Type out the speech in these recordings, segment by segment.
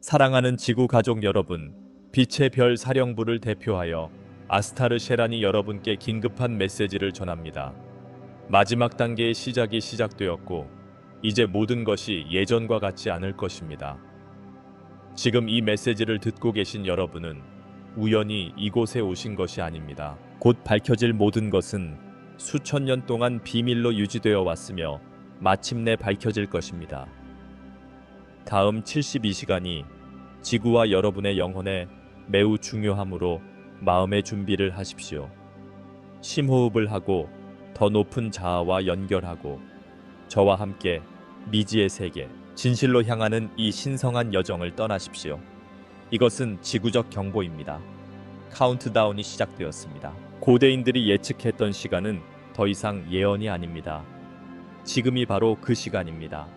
사랑하는 지구 가족 여러분, 빛의 별 사령부를 대표하여 아스타르 셰란이 여러분께 긴급한 메시지를 전합니다. 마지막 단계의 시작이 시작되었고, 이제 모든 것이 예전과 같지 않을 것입니다. 지금 이 메시지를 듣고 계신 여러분은 우연히 이곳에 오신 것이 아닙니다. 곧 밝혀질 모든 것은 수천 년 동안 비밀로 유지되어 왔으며 마침내 밝혀질 것입니다. 다음 72시간이 지구와 여러분의 영혼에 매우 중요하므로 마음의 준비를 하십시오. 심호흡을 하고 더 높은 자아와 연결하고 저와 함께 미지의 세계, 진실로 향하는 이 신성한 여정을 떠나십시오. 이것은 지구적 경보입니다. 카운트다운이 시작되었습니다. 고대인들이 예측했던 시간은 더 이상 예언이 아닙니다. 지금이 바로 그 시간입니다.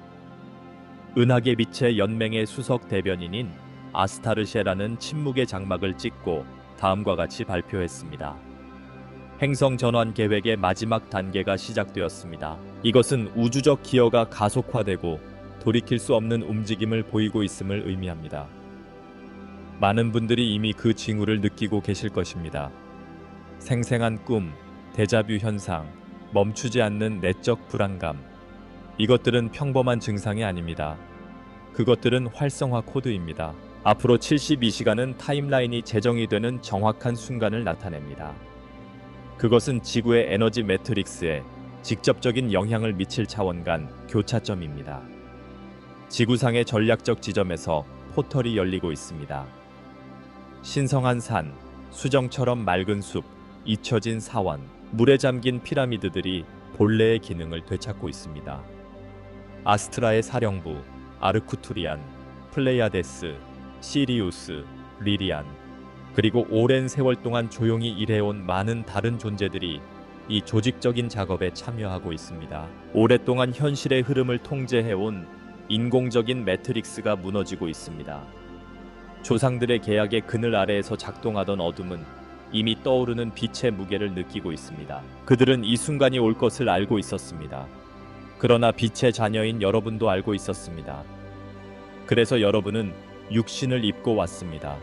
은하계 빛의 연맹의 수석 대변인인 아스타르 셰라는 침묵의 장막을 찍고 다음과 같이 발표했습니다. 행성 전환 계획의 마지막 단계가 시작되었습니다. 이것은 우주적 기여가 가속화되고 돌이킬 수 없는 움직임을 보이고 있음을 의미합니다. 많은 분들이 이미 그 징후를 느끼고 계실 것입니다. 생생한 꿈, 데자뷰 현상, 멈추지 않는 내적 불안감. 이것들은 평범한 증상이 아닙니다. 그것들은 활성화 코드입니다. 앞으로 72시간은 타임라인이 재정이 되는 정확한 순간을 나타냅니다. 그것은 지구의 에너지 매트릭스에 직접적인 영향을 미칠 차원 간 교차점입니다. 지구상의 전략적 지점에서 포털이 열리고 있습니다. 신성한 산, 수정처럼 맑은 숲, 잊혀진 사원, 물에 잠긴 피라미드들이 본래의 기능을 되찾고 있습니다. 아스트라의 사령부, 아르쿠투리안, 플레이아데스, 시리우스, 리리안, 그리고 오랜 세월 동안 조용히 일해온 많은 다른 존재들이 이 조직적인 작업에 참여하고 있습니다. 오랫동안 현실의 흐름을 통제해온 인공적인 매트릭스가 무너지고 있습니다. 조상들의 계약의 그늘 아래에서 작동하던 어둠은 이미 떠오르는 빛의 무게를 느끼고 있습니다. 그들은 이 순간이 올 것을 알고 있었습니다. 그러나 빛의 자녀인 여러분도 알고 있었습니다. 그래서 여러분은 육신을 입고 왔습니다.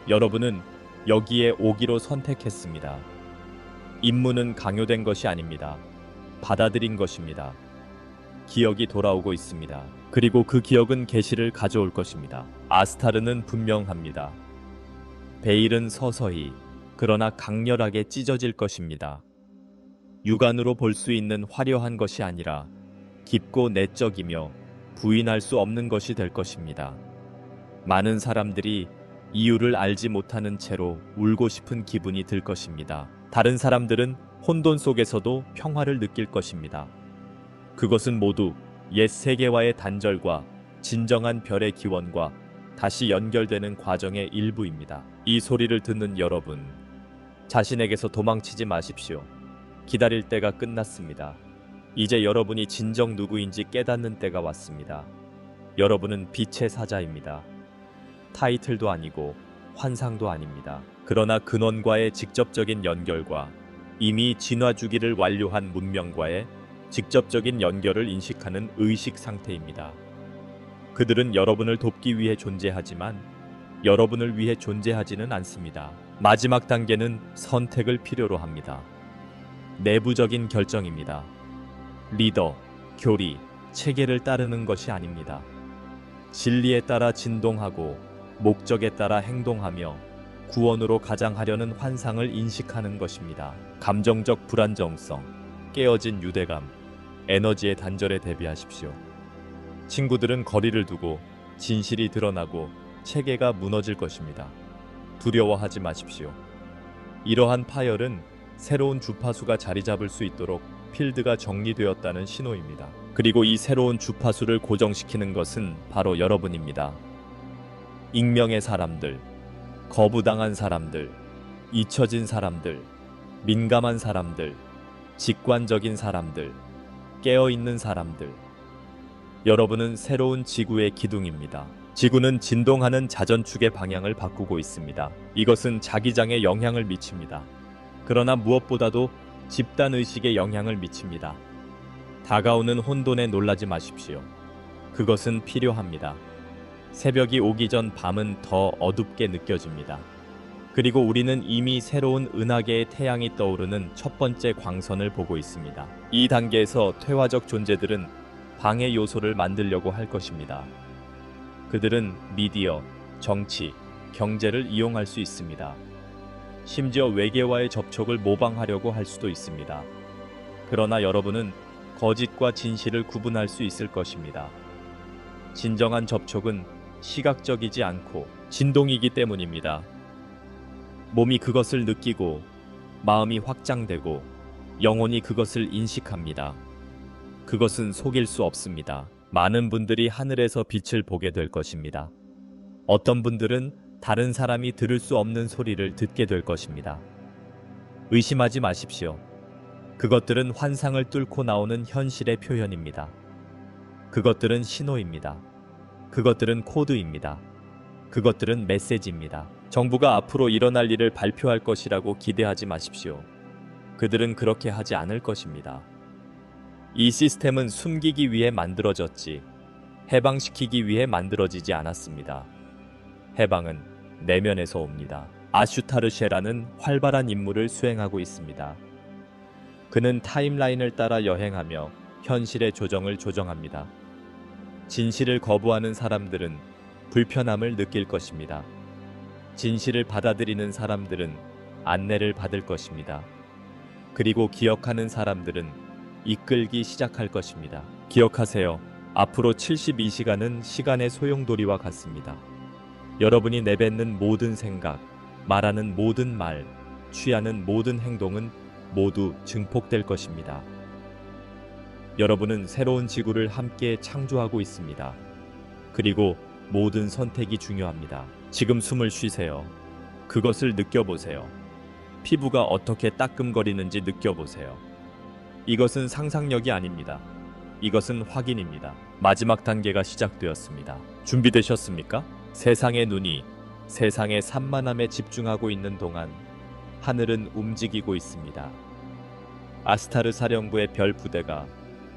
여러분은 여기에 오기로 선택했습니다. 임무는 강요된 것이 아닙니다. 받아들인 것입니다. 기억이 돌아오고 있습니다. 그리고 그 기억은 계시를 가져올 것입니다. 아스타르는 분명합니다. 베일은 서서히 그러나 강렬하게 찢어질 것입니다. 육안으로 볼 수 있는 화려한 것이 아니라 깊고 내적이며 부인할 수 없는 것이 될 것입니다. 많은 사람들이 이유를 알지 못하는 채로 울고 싶은 기분이 들 것입니다. 다른 사람들은 혼돈 속에서도 평화를 느낄 것입니다. 그것은 모두 옛 세계와의 단절과 진정한 별의 기원과 다시 연결되는 과정의 일부입니다. 이 소리를 듣는 여러분, 자신에게서 도망치지 마십시오. 기다릴 때가 끝났습니다. 이제 여러분이 진정 누구인지 깨닫는 때가 왔습니다. 여러분은 빛의 사자입니다. 타이틀도 아니고 환상도 아닙니다. 그러나 근원과의 직접적인 연결과 이미 진화 주기를 완료한 문명과의 직접적인 연결을 인식하는 의식 상태입니다. 그들은 여러분을 돕기 위해 존재하지만 여러분을 위해 존재하지는 않습니다. 마지막 단계는 선택을 필요로 합니다. 내부적인 결정입니다. 리더, 교리, 체계를 따르는 것이 아닙니다. 진리에 따라 진동하고 목적에 따라 행동하며 구원으로 가장하려는 환상을 인식하는 것입니다. 감정적 불안정성, 깨어진 유대감, 에너지의 단절에 대비하십시오. 친구들은 거리를 두고 진실이 드러나고 체계가 무너질 것입니다. 두려워하지 마십시오. 이러한 파열은 새로운 주파수가 자리 잡을 수 있도록 필드가 정리되었다는 신호입니다. 그리고 이 새로운 주파수를 고정시키는 것은 바로 여러분입니다. 익명의 사람들, 거부당한 사람들, 잊혀진 사람들, 민감한 사람들, 직관적인 사람들, 깨어있는 사람들. 여러분은 새로운 지구의 기둥입니다. 지구는 진동하는 자전축의 방향을 바꾸고 있습니다. 이것은 자기장에 영향을 미칩니다. 그러나 무엇보다도 집단의식에 영향을 미칩니다. 다가오는 혼돈에 놀라지 마십시오. 그것은 필요합니다. 새벽이 오기 전 밤은 더 어둡게 느껴집니다. 그리고 우리는 이미 새로운 은하계의 태양이 떠오르는 첫 번째 광선을 보고 있습니다. 이 단계에서 퇴화적 존재들은 방해 요소를 만들려고 할 것입니다. 그들은 미디어, 정치, 경제를 이용할 수 있습니다. 심지어 외계와의 접촉을 모방하려고 할 수도 있습니다. 그러나 여러분은 거짓과 진실을 구분할 수 있을 것입니다. 진정한 접촉은 시각적이지 않고 진동이기 때문입니다. 몸이 그것을 느끼고 마음이 확장되고 영혼이 그것을 인식합니다. 그것은 속일 수 없습니다. 많은 분들이 하늘에서 빛을 보게 될 것입니다. 어떤 분들은 다른 사람이 들을 수 없는 소리를 듣게 될 것입니다. 의심하지 마십시오. 그것들은 환상을 뚫고 나오는 현실의 표현입니다. 그것들은 신호입니다. 그것들은 코드입니다. 그것들은 메시지입니다. 정부가 앞으로 일어날 일을 발표할 것이라고 기대하지 마십시오. 그들은 그렇게 하지 않을 것입니다. 이 시스템은 숨기기 위해 만들어졌지 해방시키기 위해 만들어지지 않았습니다. 해방은 내면에서 옵니다. 아슈타르쉐라는 활발한 임무를 수행하고 있습니다. 그는 타임라인을 따라 여행하며 현실의 조정을 조정합니다. 진실을 거부하는 사람들은 불편함을 느낄 것입니다. 진실을 받아들이는 사람들은 안내를 받을 것입니다. 그리고 기억하는 사람들은 이끌기 시작할 것입니다. 기억하세요. 앞으로 72시간은 시간의 소용돌이와 같습니다. 여러분이 내뱉는 모든 생각, 말하는 모든 말, 취하는 모든 행동은 모두 증폭될 것입니다. 여러분은 새로운 지구를 함께 창조하고 있습니다. 그리고 모든 선택이 중요합니다. 지금 숨을 쉬세요. 그것을 느껴보세요. 피부가 어떻게 따끔거리는지 느껴보세요. 이것은 상상력이 아닙니다. 이것은 확인입니다. 마지막 단계가 시작되었습니다. 준비되셨습니까? 세상의 눈이 세상의 산만함에 집중하고 있는 동안 하늘은 움직이고 있습니다. 아스타르 사령부의 별 부대가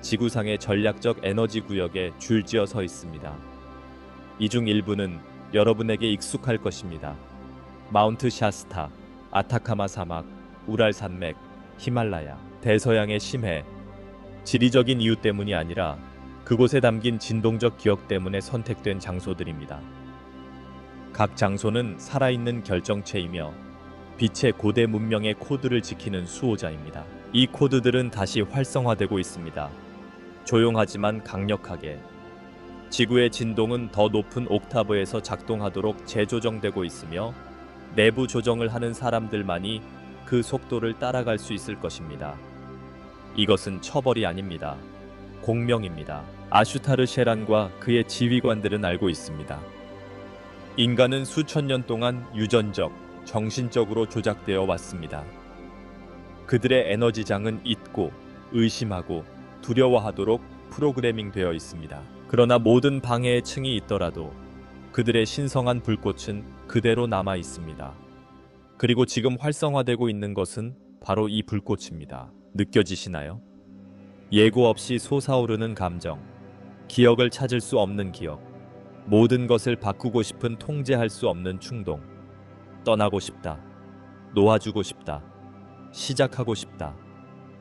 지구상의 전략적 에너지 구역에 줄지어 서 있습니다. 이 중 일부는 여러분에게 익숙할 것입니다. 마운트 샤스타, 아타카마 사막, 우랄 산맥, 히말라야, 대서양의 심해. 지리적인 이유 때문이 아니라 그곳에 담긴 진동적 기억 때문에 선택된 장소들입니다. 각 장소는 살아있는 결정체이며 빛의 고대 문명의 코드를 지키는 수호자입니다. 이 코드들은 다시 활성화되고 있습니다. 조용하지만 강력하게. 지구의 진동은 더 높은 옥타브에서 작동하도록 재조정되고 있으며 내부 조정을 하는 사람들만이 그 속도를 따라갈 수 있을 것입니다. 이것은 처벌이 아닙니다. 공명입니다. 아슈타르 셰란과 그의 지휘관들은 알고 있습니다. 인간은 수천 년 동안 유전적, 정신적으로 조작되어 왔습니다. 그들의 에너지장은 잊고, 의심하고, 두려워하도록 프로그래밍 되어 있습니다. 그러나 모든 방해의 층이 있더라도 그들의 신성한 불꽃은 그대로 남아 있습니다. 그리고 지금 활성화되고 있는 것은 바로 이 불꽃입니다. 느껴지시나요? 예고 없이 솟아오르는 감정, 기억을 찾을 수 없는 기억, 모든 것을 바꾸고 싶은 통제할 수 없는 충동, 떠나고 싶다, 놓아주고 싶다, 시작하고 싶다.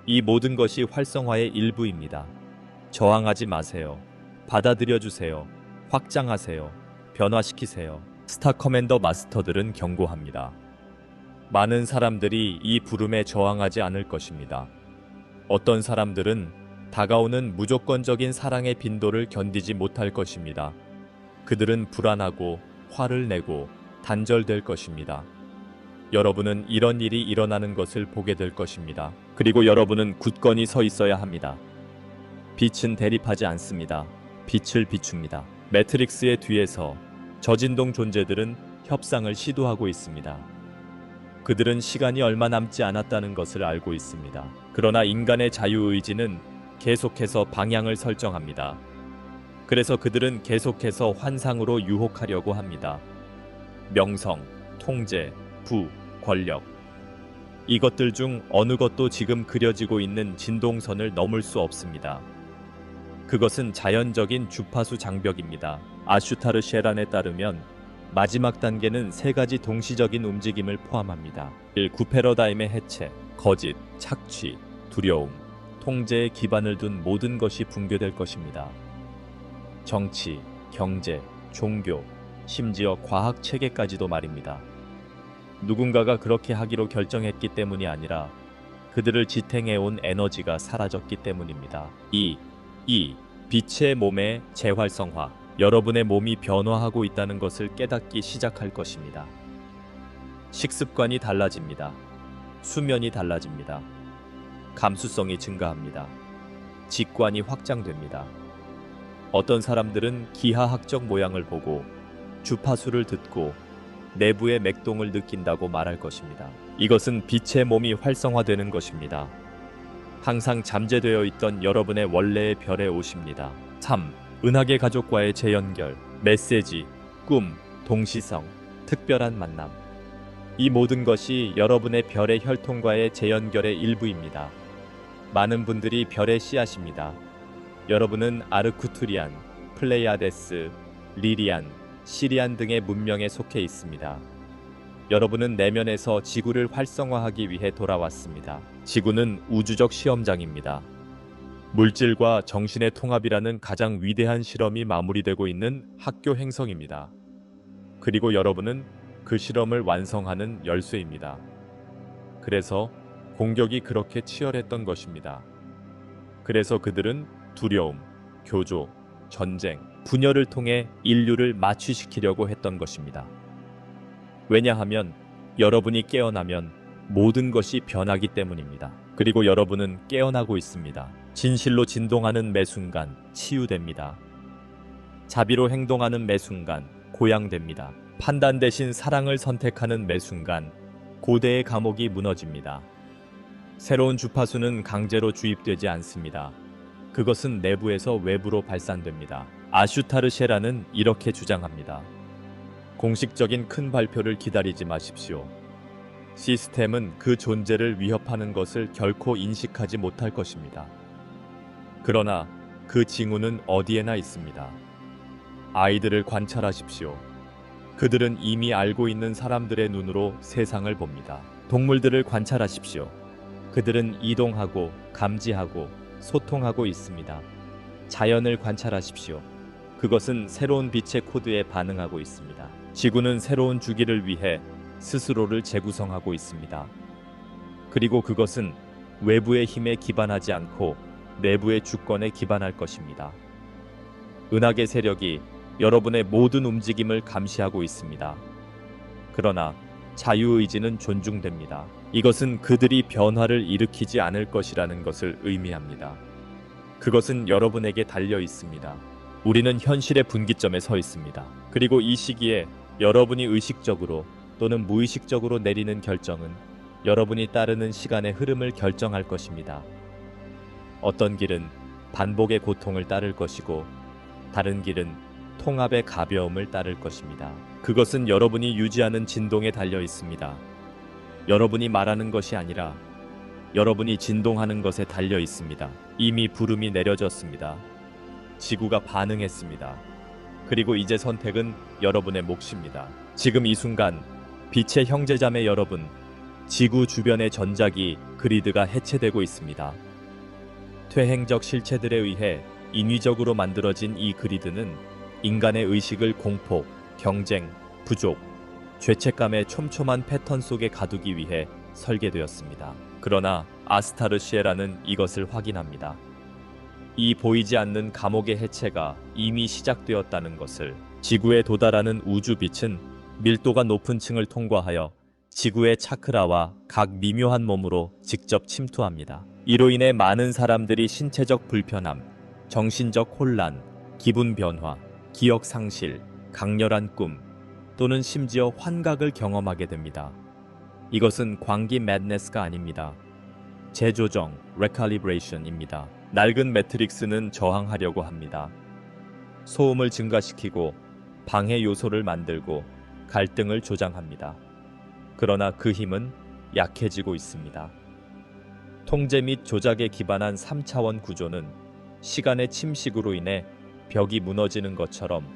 이 모든 것이 활성화의 일부입니다. 저항하지 마세요. 받아들여주세요. 확장하세요. 변화시키세요. 스타 커맨더 마스터들은 경고합니다. 많은 사람들이 이 부름에 저항하지 않을 것입니다. 어떤 사람들은 다가오는 무조건적인 사랑의 빈도를 견디지 못할 것입니다. 그들은 불안하고 화를 내고 단절될 것입니다. 여러분은 이런 일이 일어나는 것을 보게 될 것입니다. 그리고 여러분은 굳건히 서 있어야 합니다. 빛은 대립하지 않습니다. 빛을 비춥니다. 매트릭스의 뒤에서 저진동 존재들은 협상을 시도하고 있습니다. 그들은 시간이 얼마 남지 않았다는 것을 알고 있습니다. 그러나 인간의 자유의지는 계속해서 방향을 설정합니다. 그래서 그들은 계속해서 환상으로 유혹하려고 합니다. 명성, 통제, 부, 권력. 이것들 중 어느 것도 지금 그려지고 있는 진동선을 넘을 수 없습니다. 그것은 자연적인 주파수 장벽입니다. 아슈타르 셰란에 따르면 마지막 단계는 세 가지 동시적인 움직임을 포함합니다. 1. 구패러다임의 해체, 거짓, 착취, 두려움, 통제에 기반을 둔 모든 것이 붕괴될 것입니다. 정치, 경제, 종교, 심지어 과학 체계까지도 말입니다. 누군가가 그렇게 하기로 결정했기 때문이 아니라 그들을 지탱해온 에너지가 사라졌기 때문입니다. 2. 빛의 몸의 재활성화. 여러분의 몸이 변화하고 있다는 것을 깨닫기 시작할 것입니다. 식습관이 달라집니다. 수면이 달라집니다. 감수성이 증가합니다. 직관이 확장됩니다. 어떤 사람들은 기하학적 모양을 보고 주파수를 듣고 내부의 맥동을 느낀다고 말할 것입니다. 이것은 빛의 몸이 활성화되는 것입니다. 항상 잠재되어 있던 여러분의 원래의 별에 오십니다. 3. 은하계 가족과의 재연결, 메시지, 꿈, 동시성, 특별한 만남. 이 모든 것이 여러분의 별의 혈통과의 재연결의 일부입니다. 많은 분들이 별의 씨앗입니다. 여러분은 아르쿠투리안, 플레이아데스, 리리안, 시리안 등의 문명에 속해 있습니다. 여러분은 내면에서 지구를 활성화하기 위해 돌아왔습니다. 지구는 우주적 시험장입니다. 물질과 정신의 통합이라는 가장 위대한 실험이 마무리되고 있는 학교 행성입니다. 그리고 여러분은 그 실험을 완성하는 열쇠입니다. 그래서 공격이 그렇게 치열했던 것입니다. 그래서 그들은 두려움, 교조, 전쟁, 분열을 통해 인류를 마취시키려고 했던 것입니다. 왜냐하면 여러분이 깨어나면 모든 것이 변하기 때문입니다. 그리고 여러분은 깨어나고 있습니다. 진실로 진동하는 매 순간 치유됩니다. 자비로 행동하는 매 순간 고양됩니다. 판단 대신 사랑을 선택하는 매 순간 고대의 감옥이 무너집니다. 새로운 주파수는 강제로 주입되지 않습니다. 그것은 내부에서 외부로 발산됩니다. 아슈타르 셰라는 이렇게 주장합니다. 공식적인 큰 발표를 기다리지 마십시오. 시스템은 그 존재를 위협하는 것을 결코 인식하지 못할 것입니다. 그러나 그 징후는 어디에나 있습니다. 아이들을 관찰하십시오. 그들은 이미 알고 있는 사람들의 눈으로 세상을 봅니다. 동물들을 관찰하십시오. 그들은 이동하고 감지하고 소통하고 있습니다. 자연을 관찰하십시오. 그것은 새로운 빛의 코드에 반응하고 있습니다. 지구는 새로운 주기를 위해 스스로를 재구성하고 있습니다. 그리고 그것은 외부의 힘에 기반하지 않고 내부의 주권에 기반할 것입니다. 은하계 세력이 여러분의 모든 움직임을 감시하고 있습니다. 그러나 자유의지는 존중됩니다. 이것은 그들이 변화를 일으키지 않을 것이라는 것을 의미합니다. 그것은 여러분에게 달려 있습니다. 우리는 현실의 분기점에 서 있습니다. 그리고 이 시기에 여러분이 의식적으로 또는 무의식적으로 내리는 결정은 여러분이 따르는 시간의 흐름을 결정할 것입니다. 어떤 길은 반복의 고통을 따를 것이고 다른 길은 통합의 가벼움을 따를 것입니다. 그것은 여러분이 유지하는 진동에 달려 있습니다. 여러분이 말하는 것이 아니라 여러분이 진동하는 것에 달려 있습니다. 이미 부름이 내려졌습니다. 지구가 반응했습니다. 그리고 이제 선택은 여러분의 몫입니다. 지금 이 순간 빛의 형제자매 여러분, 지구 주변의 전자기 그리드가 해체되고 있습니다. 퇴행적 실체들에 의해 인위적으로 만들어진 이 그리드는 인간의 의식을 공포, 경쟁, 부족, 죄책감의 촘촘한 패턴 속에 가두기 위해 설계되었습니다. 그러나 아스타르 시에라는 이것을 확인합니다. 이 보이지 않는 감옥의 해체가 이미 시작되었다는 것을. 지구에 도달하는 우주 빛은 밀도가 높은 층을 통과하여 지구의 차크라와 각 미묘한 몸으로 직접 침투합니다. 이로 인해 많은 사람들이 신체적 불편함, 정신적 혼란, 기분 변화, 기억 상실, 강렬한 꿈 또는 심지어 환각을 경험하게 됩니다. 이것은 광기 매드네스가 아닙니다. 재조정, 레칼리브레이션입니다. 낡은 매트릭스는 저항하려고 합니다. 소음을 증가시키고 방해 요소를 만들고 갈등을 조장합니다. 그러나 그 힘은 약해지고 있습니다. 통제 및 조작에 기반한 3차원 구조는 시간의 침식으로 인해 벽이 무너지는 것처럼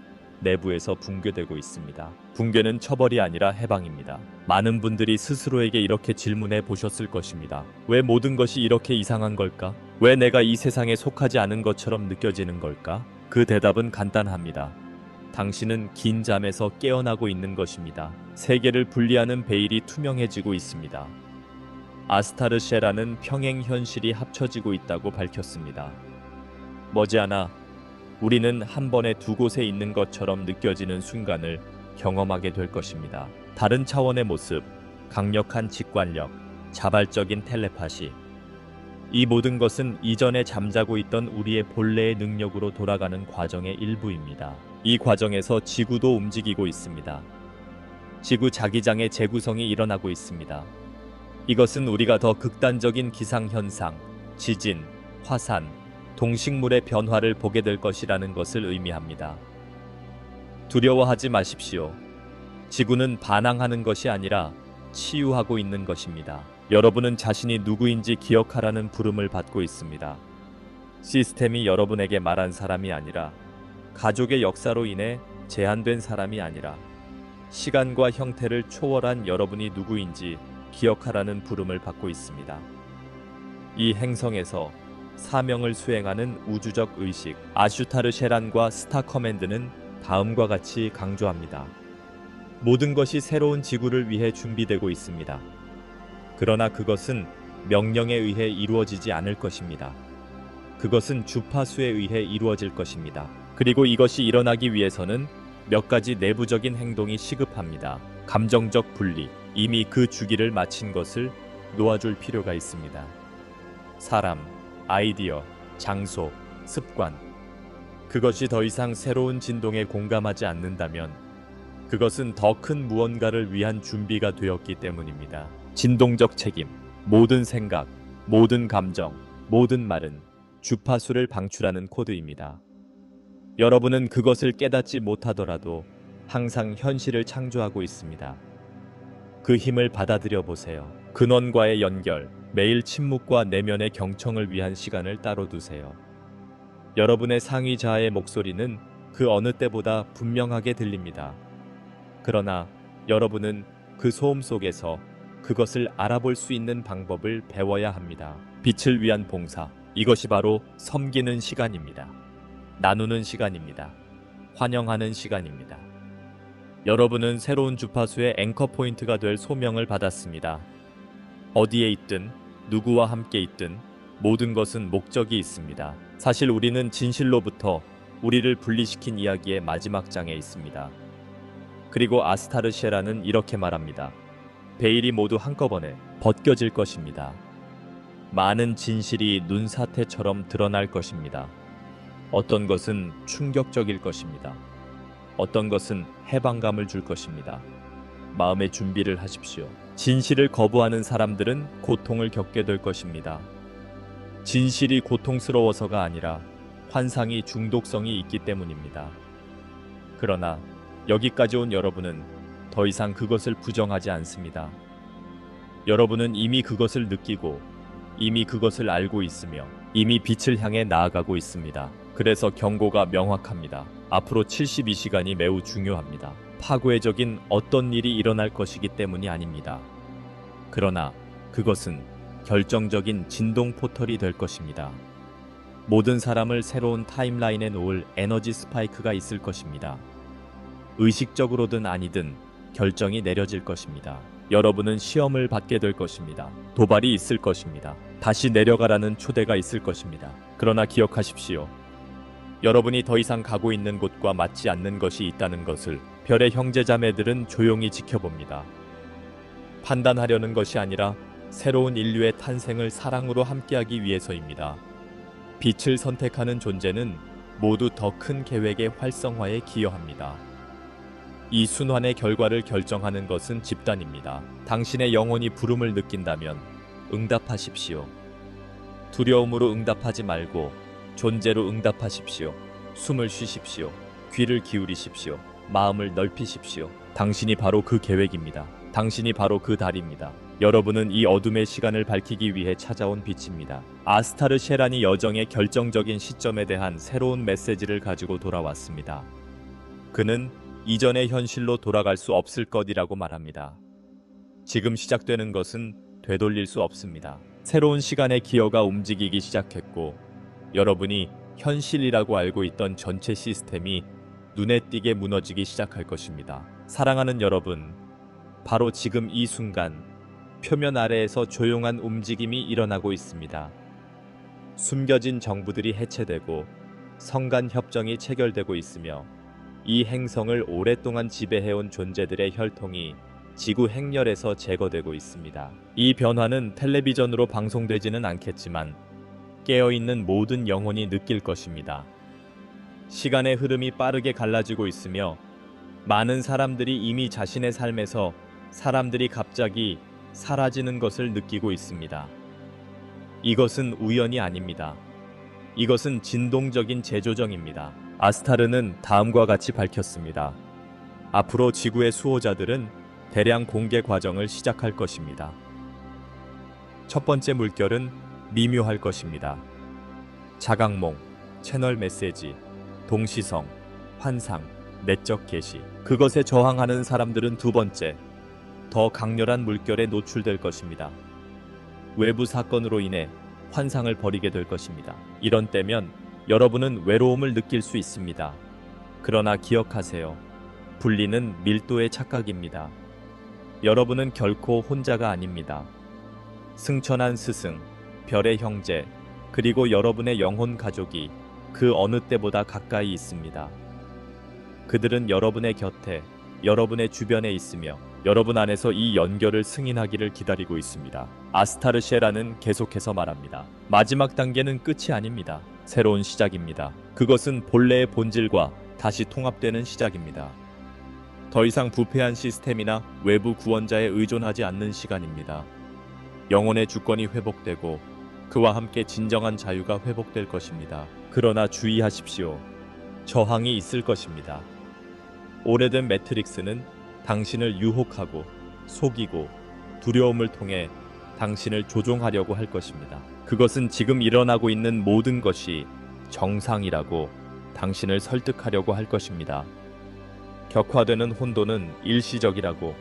내부에서 붕괴되고 있습니다. 붕괴는 처벌이 아니라 해방입니다. 많은 분들이 스스로에게 이렇게 질문해 보셨을 것입니다. 왜 모든 것이 이렇게 이상한 걸까? 왜 내가 이 세상에 속하지 않은 것처럼 느껴지는 걸까? 그 대답은 간단합니다. 당신은 긴 잠에서 깨어나고 있는 것입니다. 세계를 분리하는 베일이 투명해지고 있습니다. 아스타르쉐라는 평행 현실이 합쳐지고 있다고 밝혔습니다. 머지않아 우리는 한 번에 두 곳에 있는 것처럼 느껴지는 순간을 경험하게 될 것입니다. 다른 차원의 모습, 강력한 직관력, 자발적인 텔레파시. 이 모든 것은 이전에 잠자고 있던 우리의 본래의 능력으로 돌아가는 과정의 일부입니다. 이 과정에서 지구도 움직이고 있습니다. 지구 자기장의 재구성이 일어나고 있습니다. 이것은 우리가 더 극단적인 기상현상, 지진, 화산, 동식물의 변화를 보게 될 것이라는 것을 의미합니다. 두려워하지 마십시오. 지구는 반항하는 것이 아니라 치유하고 있는 것입니다. 여러분은 자신이 누구인지 기억하라는 부름을 받고 있습니다. 시스템이 여러분에게 말한 사람이 아니라, 가족의 역사로 인해 제한된 사람이 아니라, 시간과 형태를 초월한 여러분이 누구인지 기억하라는 부름을 받고 있습니다. 이 행성에서 사명을 수행하는 우주적 의식, 아슈타르 셰란과 스타 커맨드는 다음과 같이 강조합니다. 모든 것이 새로운 지구를 위해 준비되고 있습니다. 그러나 그것은 명령에 의해 이루어지지 않을 것입니다. 그것은 주파수에 의해 이루어질 것입니다. 그리고 이것이 일어나기 위해서는 몇 가지 내부적인 행동이 시급합니다. 감정적 분리, 이미 그 주기를 마친 것을 놓아줄 필요가 있습니다. 사람, 아이디어, 장소, 습관. 그것이 더 이상 새로운 진동에 공감하지 않는다면 그것은 더 큰 무언가를 위한 준비가 되었기 때문입니다. 진동적 책임, 모든 생각, 모든 감정, 모든 말은 주파수를 방출하는 코드입니다. 여러분은 그것을 깨닫지 못하더라도 항상 현실을 창조하고 있습니다. 그 힘을 받아들여 보세요. 근원과의 연결, 매일 침묵과 내면의 경청을 위한 시간을 따로 두세요. 여러분의 상위 자아의 목소리는 그 어느 때보다 분명하게 들립니다. 그러나 여러분은 그 소음 속에서 그것을 알아볼 수 있는 방법을 배워야 합니다. 빛을 위한 봉사, 이것이 바로 섬기는 시간입니다. 나누는 시간입니다. 환영하는 시간입니다. 여러분은 새로운 주파수의 앵커 포인트가 될 소명을 받았습니다. 어디에 있든 누구와 함께 있든 모든 것은 목적이 있습니다. 사실 우리는 진실로부터 우리를 분리시킨 이야기의 마지막 장에 있습니다. 그리고 아스타르쉐라는 이렇게 말합니다. 베일이 모두 한꺼번에 벗겨질 것입니다. 많은 진실이 눈사태처럼 드러날 것입니다. 어떤 것은 충격적일 것입니다. 어떤 것은 해방감을 줄 것입니다. 마음의 준비를 하십시오. 진실을 거부하는 사람들은 고통을 겪게 될 것입니다. 진실이 고통스러워서가 아니라 환상이 중독성이 있기 때문입니다. 그러나 여기까지 온 여러분은 더 이상 그것을 부정하지 않습니다. 여러분은 이미 그것을 느끼고 이미 그것을 알고 있으며 이미 빛을 향해 나아가고 있습니다. 그래서 경고가 명확합니다. 앞으로 72시간이 매우 중요합니다. 파괴적인 어떤 일이 일어날 것이기 때문이 아닙니다. 그러나 그것은 결정적인 진동 포털이 될 것입니다. 모든 사람을 새로운 타임라인에 놓을 에너지 스파이크가 있을 것입니다. 의식적으로든 아니든 결정이 내려질 것입니다. 여러분은 시험을 받게 될 것입니다. 도발이 있을 것입니다. 다시 내려가라는 초대가 있을 것입니다. 그러나 기억하십시오. 여러분이 더 이상 가고 있는 곳과 맞지 않는 것이 있다는 것을 별의 형제자매들은 조용히 지켜봅니다. 판단하려는 것이 아니라 새로운 인류의 탄생을 사랑으로 함께하기 위해서입니다. 빛을 선택하는 존재는 모두 더 큰 계획의 활성화에 기여합니다. 이 순환의 결과를 결정하는 것은 집단입니다. 당신의 영혼이 부름을 느낀다면 응답하십시오. 두려움으로 응답하지 말고 존재로 응답하십시오. 숨을 쉬십시오. 귀를 기울이십시오. 마음을 넓히십시오. 당신이 바로 그 계획입니다. 당신이 바로 그 달입니다. 여러분은 이 어둠의 시간을 밝히기 위해 찾아온 빛입니다. 아스타르 셰란이 여정의 결정적인 시점에 대한 새로운 메시지를 가지고 돌아왔습니다. 그는 이전의 현실로 돌아갈 수 없을 것이라고 말합니다. 지금 시작되는 것은 되돌릴 수 없습니다. 새로운 시간의 기어가 움직이기 시작했고 여러분이 현실이라고 알고 있던 전체 시스템이 눈에 띄게 무너지기 시작할 것입니다. 사랑하는 여러분, 바로 지금 이 순간 표면 아래에서 조용한 움직임이 일어나고 있습니다. 숨겨진 정부들이 해체되고 성간 협정이 체결되고 있으며 이 행성을 오랫동안 지배해온 존재들의 혈통이 지구 행렬에서 제거되고 있습니다. 이 변화는 텔레비전으로 방송되지는 않겠지만 깨어있는 모든 영혼이 느낄 것입니다. 시간의 흐름이 빠르게 갈라지고 있으며 많은 사람들이 이미 자신의 삶에서 사람들이 갑자기 사라지는 것을 느끼고 있습니다. 이것은 우연이 아닙니다. 이것은 진동적인 재조정입니다. 아스타르는 다음과 같이 밝혔습니다. 앞으로 지구의 수호자들은 대량 공개 과정을 시작할 것입니다. 첫 번째 물결은 미묘할 것입니다. 자각몽, 채널 메시지, 동시성, 환상, 내적 계시. 그것에 저항하는 사람들은 두 번째, 더 강렬한 물결에 노출될 것입니다. 외부 사건으로 인해 환상을 버리게 될 것입니다. 이런 때면 여러분은 외로움을 느낄 수 있습니다. 그러나 기억하세요. 분리는 밀도의 착각입니다. 여러분은 결코 혼자가 아닙니다. 승천한 스승, 별의 형제, 그리고 여러분의 영혼 가족이 그 어느 때보다 가까이 있습니다. 그들은 여러분의 곁에, 여러분의 주변에 있으며 여러분 안에서 이 연결을 승인하기를 기다리고 있습니다. 아스타르 셰라는 계속해서 말합니다. 마지막 단계는 끝이 아닙니다. 새로운 시작입니다. 그것은 본래의 본질과 다시 통합되는 시작입니다. 더 이상 부패한 시스템이나 외부 구원자에 의존하지 않는 시간입니다. 영혼의 주권이 회복되고 그와 함께 진정한 자유가 회복될 것입니다. 그러나 주의하십시오. 저항이 있을 것입니다. 오래된 매트릭스는 당신을 유혹하고 속이고 두려움을 통해 당신을 조종하려고 할 것입니다. 그것은 지금 일어나고 있는 모든 것이 정상이라고 당신을 설득하려고 할 것입니다. 격화되는 혼돈은 일시적이라고,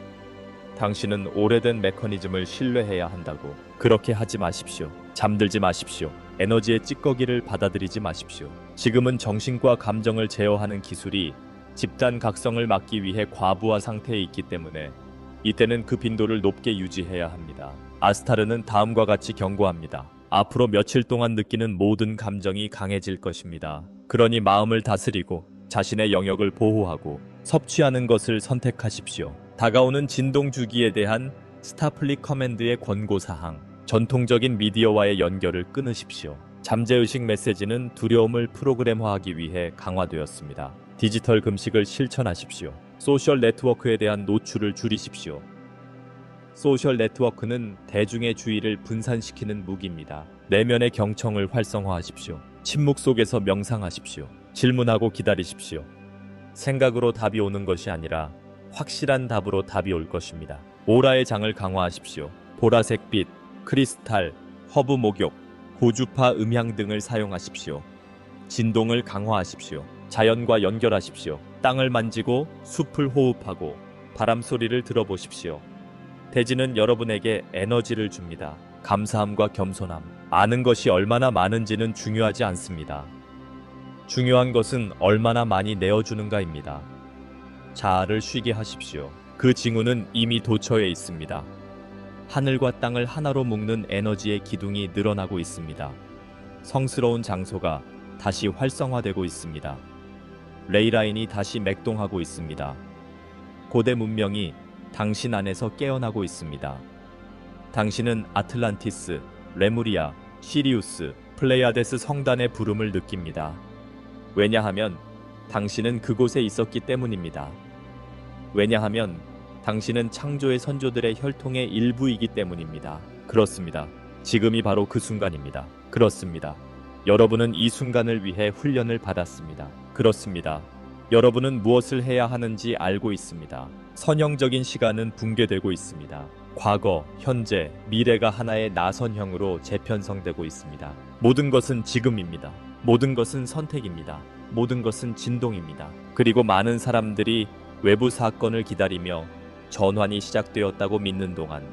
당신은 오래된 메커니즘을 신뢰해야 한다고. 그렇게 하지 마십시오. 잠들지 마십시오. 에너지의 찌꺼기를 받아들이지 마십시오. 지금은 정신과 감정을 제어하는 기술이 집단 각성을 막기 위해 과부하 상태에 있기 때문에 이때는 그 빈도를 높게 유지해야 합니다. 아스타르는 다음과 같이 경고합니다. 앞으로 며칠 동안 느끼는 모든 감정이 강해질 것입니다. 그러니 마음을 다스리고 자신의 영역을 보호하고 섭취하는 것을 선택하십시오. 다가오는 진동 주기에 대한 스타플릿 커맨드의 권고사항. 전통적인 미디어와의 연결을 끊으십시오. 잠재의식 메시지는 두려움을 프로그램화하기 위해 강화되었습니다. 디지털 금식을 실천하십시오. 소셜 네트워크에 대한 노출을 줄이십시오. 소셜 네트워크는 대중의 주의를 분산시키는 무기입니다. 내면의 경청을 활성화하십시오. 침묵 속에서 명상하십시오. 질문하고 기다리십시오. 생각으로 답이 오는 것이 아니라 확실한 답으로 답이 올 것입니다. 오라의 장을 강화하십시오. 보라색 빛, 크리스탈, 허브 목욕, 고주파 음향 등을 사용하십시오. 진동을 강화하십시오. 자연과 연결하십시오. 땅을 만지고 숲을 호흡하고 바람 소리를 들어보십시오. 대지는 여러분에게 에너지를 줍니다. 감사함과 겸손함. 아는 것이 얼마나 많은지는 중요하지 않습니다. 중요한 것은 얼마나 많이 내어주는가입니다. 자아를 쉬게 하십시오. 그 징후는 이미 도처에 있습니다. 하늘과 땅을 하나로 묶는 에너지의 기둥이 늘어나고 있습니다. 성스러운 장소가 다시 활성화되고 있습니다. 레이라인이 다시 맥동하고 있습니다. 고대 문명이 당신 안에서 깨어나고 있습니다. 당신은 아틀란티스, 레무리아, 시리우스, 플레이아데스 성단의 부름을 느낍니다. 왜냐하면 당신은 그곳에 있었기 때문입니다. 왜냐하면 당신은 창조의 선조들의 혈통의 일부이기 때문입니다. 그렇습니다. 지금이 바로 그 순간입니다. 그렇습니다. 여러분은 이 순간을 위해 훈련을 받았습니다. 그렇습니다. 여러분은 무엇을 해야 하는지 알고 있습니다. 선형적인 시간은 붕괴되고 있습니다. 과거, 현재, 미래가 하나의 나선형으로 재편성되고 있습니다. 모든 것은 지금입니다. 모든 것은 선택입니다. 모든 것은 진동입니다. 그리고 많은 사람들이 외부 사건을 기다리며 전환이 시작되었다고 믿는 동안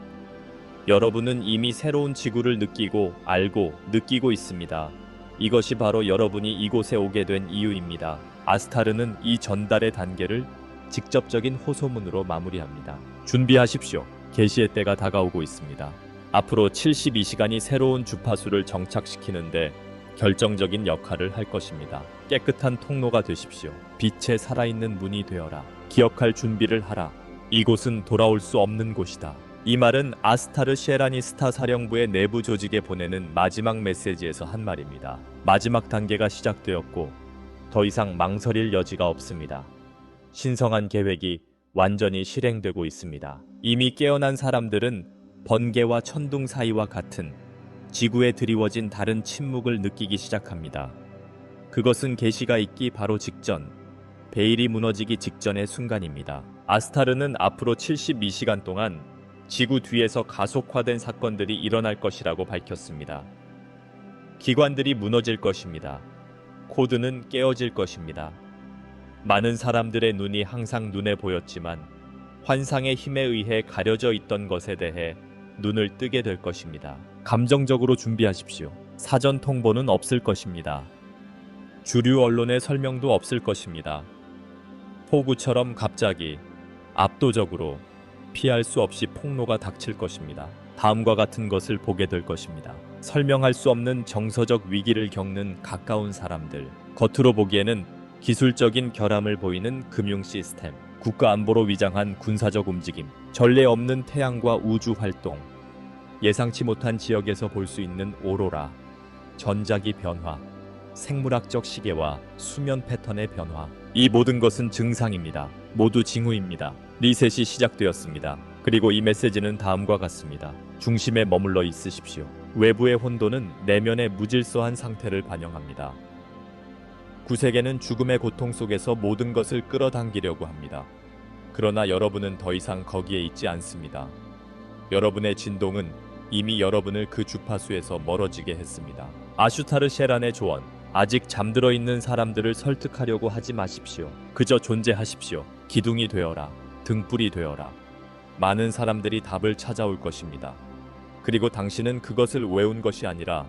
여러분은 이미 새로운 지구를 느끼고 알고 느끼고 있습니다. 이것이 바로 여러분이 이곳에 오게 된 이유입니다. 아스타르는 이 전달의 단계를 직접적인 호소문으로 마무리합니다. 준비하십시오. 계시의 때가 다가오고 있습니다. 앞으로 72시간이 새로운 주파수를 정착시키는데 결정적인 역할을 할 것입니다. 깨끗한 통로가 되십시오. 빛의 살아있는 문이 되어라. 기억할 준비를 하라. 이곳은 돌아올 수 없는 곳이다. 이 말은 아스타르 셰라니스타 사령부의 내부 조직에 보내는 마지막 메시지에서 한 말입니다. 마지막 단계가 시작되었고 더 이상 망설일 여지가 없습니다. 신성한 계획이 완전히 실행되고 있습니다. 이미 깨어난 사람들은 번개와 천둥 사이와 같은 지구에 드리워진 다른 침묵을 느끼기 시작합니다. 그것은 계시가 있기 바로 직전, 베일이 무너지기 직전의 순간입니다. 아스타르는 앞으로 72시간 동안 지구 뒤에서 가속화된 사건들이 일어날 것이라고 밝혔습니다. 기관들이 무너질 것입니다. 코드는 깨어질 것입니다. 많은 사람들의 눈이 항상 눈에 보였지만 환상의 힘에 의해 가려져 있던 것에 대해 눈을 뜨게 될 것입니다. 감정적으로 준비하십시오. 사전 통보는 없을 것입니다. 주류 언론의 설명도 없을 것입니다. 폭우처럼 갑자기, 압도적으로 피할 수 없이 폭로가 닥칠 것입니다. 다음과 같은 것을 보게 될 것입니다. 설명할 수 없는 정서적 위기를 겪는 가까운 사람들, 겉으로 보기에는 기술적인 결함을 보이는 금융 시스템, 국가 안보로 위장한 군사적 움직임, 전례 없는 태양과 우주 활동, 예상치 못한 지역에서 볼 수 있는 오로라, 전자기 변화, 생물학적 시계와 수면 패턴의 변화. 이 모든 것은 증상입니다. 모두 징후입니다. 리셋이 시작되었습니다. 그리고 이 메시지는 다음과 같습니다. 중심에 머물러 있으십시오. 외부의 혼돈은 내면의 무질서한 상태를 반영합니다. 구세계는 죽음의 고통 속에서 모든 것을 끌어당기려고 합니다. 그러나 여러분은 더 이상 거기에 있지 않습니다. 여러분의 진동은 이미 여러분을 그 주파수에서 멀어지게 했습니다. 아슈타르 셰란의 조언. 아직 잠들어 있는 사람들을 설득하려고 하지 마십시오. 그저 존재하십시오. 기둥이 되어라. 등불이 되어라. 많은 사람들이 답을 찾아올 것입니다. 그리고 당신은 그것을 외운 것이 아니라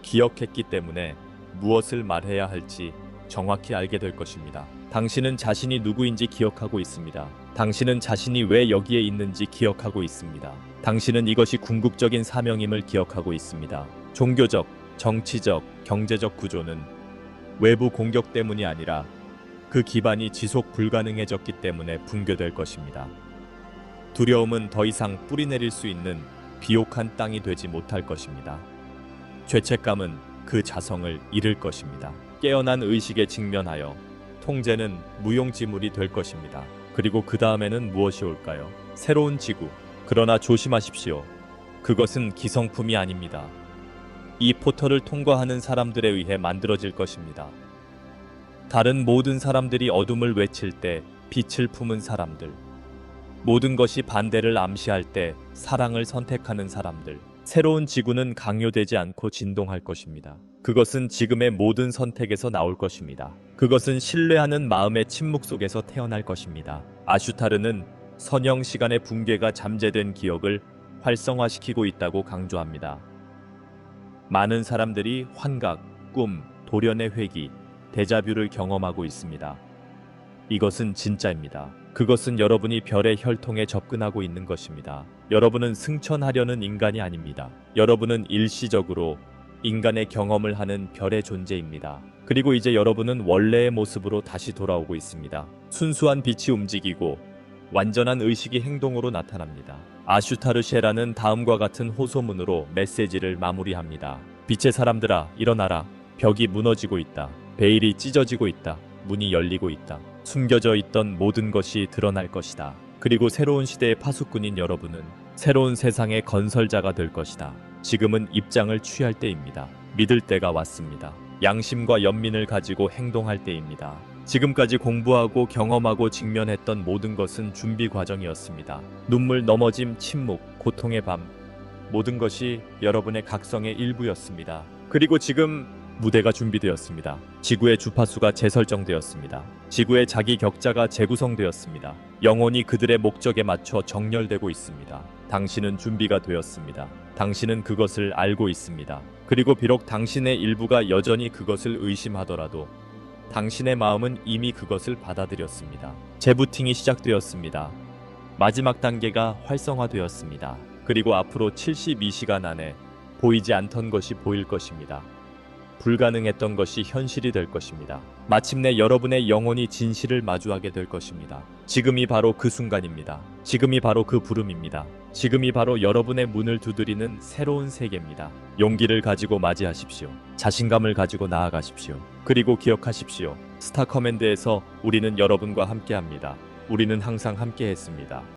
기억했기 때문에 무엇을 말해야 할지 정확히 알게 될 것입니다. 당신은 자신이 누구인지 기억하고 있습니다. 당신은 자신이 왜 여기에 있는지 기억하고 있습니다. 당신은 이것이 궁극적인 사명임을 기억하고 있습니다. 종교적, 정치적, 경제적 구조는 외부 공격 때문이 아니라 그 기반이 지속 불가능해졌기 때문에 붕괴될 것입니다. 두려움은 더 이상 뿌리내릴 수 있는 비옥한 땅이 되지 못할 것입니다. 죄책감은 그 자성을 잃을 것입니다. 깨어난 의식에 직면하여 통제는 무용지물이 될 것입니다. 그리고 그 다음에는 무엇이 올까요? 새로운 지구. 그러나 조심하십시오. 그것은 기성품이 아닙니다. 이 포털을 통과하는 사람들에 의해 만들어질 것입니다. 다른 모든 사람들이 어둠을 외칠 때 빛을 품은 사람들. 모든 것이 반대를 암시할 때 사랑을 선택하는 사람들. 새로운 지구는 강요되지 않고 진동할 것입니다. 그것은 지금의 모든 선택에서 나올 것입니다. 그것은 신뢰하는 마음의 침묵 속에서 태어날 것입니다. 아슈타르는 선형 시간의 붕괴가 잠재된 기억을 활성화시키고 있다고 강조합니다. 많은 사람들이 환각, 꿈, 돌연의 회귀, 데자뷰를 경험하고 있습니다. 이것은 진짜입니다. 그것은 여러분이 별의 혈통에 접근하고 있는 것입니다. 여러분은 승천하려는 인간이 아닙니다. 여러분은 일시적으로 인간의 경험을 하는 별의 존재입니다. 그리고 이제 여러분은 원래의 모습으로 다시 돌아오고 있습니다. 순수한 빛이 움직이고 완전한 의식이 행동으로 나타납니다. 아슈타르 셰라는 다음과 같은 호소문으로 메시지를 마무리합니다. 빛의 사람들아, 일어나라. 벽이 무너지고 있다. 베일이 찢어지고 있다. 문이 열리고 있다. 숨겨져 있던 모든 것이 드러날 것이다. 그리고 새로운 시대의 파수꾼인 여러분은 새로운 세상의 건설자가 될 것이다. 지금은 입장을 취할 때입니다. 믿을 때가 왔습니다. 양심과 연민을 가지고 행동할 때입니다. 지금까지 공부하고 경험하고 직면했던 모든 것은 준비 과정이었습니다. 눈물, 넘어짐, 침묵, 고통의 밤. 모든 것이 여러분의 각성의 일부였습니다. 그리고 지금 무대가 준비되었습니다. 지구의 주파수가 재설정되었습니다. 지구의 자기 격자가 재구성되었습니다. 영혼이 그들의 목적에 맞춰 정렬되고 있습니다. 당신은 준비가 되었습니다. 당신은 그것을 알고 있습니다. 그리고 비록 당신의 일부가 여전히 그것을 의심하더라도 당신의 마음은 이미 그것을 받아들였습니다. 재부팅이 시작되었습니다. 마지막 단계가 활성화되었습니다. 그리고 앞으로 72시간 안에 보이지 않던 것이 보일 것입니다. 불가능했던 것이 현실이 될 것입니다. 마침내 여러분의 영혼이 진실을 마주하게 될 것입니다. 지금이 바로 그 순간입니다. 지금이 바로 그 부름입니다. 지금이 바로 여러분의 문을 두드리는 새로운 세계입니다. 용기를 가지고 맞이하십시오. 자신감을 가지고 나아가십시오. 그리고 기억하십시오. 스타 커맨드에서 우리는 여러분과 함께합니다. 우리는 항상 함께했습니다.